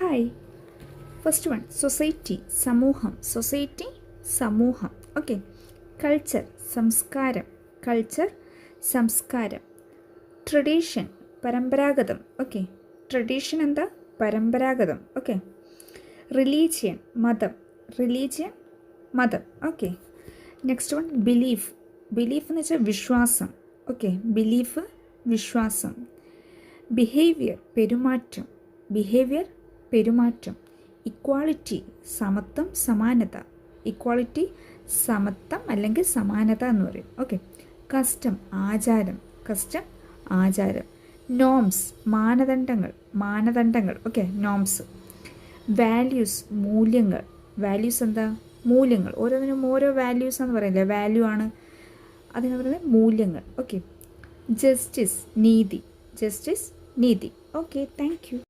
Hi. First one society, സമൂഹം. Society, സമൂഹം. Okay. Culture, സംസ്കാരം. കൾച്ചർ, സംസ്കാരം. ട്രഡീഷൻ, പരമ്പരാഗതം. ഓക്കെ. ട്രഡീഷൻ എന്താ? പരമ്പരാഗതം. ഓക്കെ. റിലീജിയൻ, മതം. റിലീജിയൻ, മതം. Okay. Next one belief. Belief എന്ന് വെച്ചാൽ വിശ്വാസം. ഓക്കെ. ബിലീഫ്, വിശ്വാസം. ബിഹേവിയർ, പെരുമാറ്റം. ബിഹേവിയർ, പെരുമാറ്റം. ഇക്വാളിറ്റി, സമത്വം, സമാനത. ഇക്വാളിറ്റി, സമത്വം അല്ലെങ്കിൽ സമാനത എന്ന് പറയും. ഓക്കെ. കസ്റ്റം, ആചാരം. കസ്റ്റം, ആചാരം. നോംസ്, മാനദണ്ഡങ്ങൾ. മാനദണ്ഡങ്ങൾ. ഓക്കെ. നോംസ്. വാല്യൂസ്, മൂല്യങ്ങൾ. വാല്യൂസ് എന്താ? മൂല്യങ്ങൾ. ഓരോന്നിനും ഓരോ വാല്യൂസ് എന്ന് പറയില്ലേ, വാല്യൂ ആണ്. അതിന് പറയുന്നത് മൂല്യങ്ങൾ. ഓക്കെ. ജസ്റ്റിസ്, നീതി. ജസ്റ്റിസ്, നീതി. ഓക്കെ. Thank you.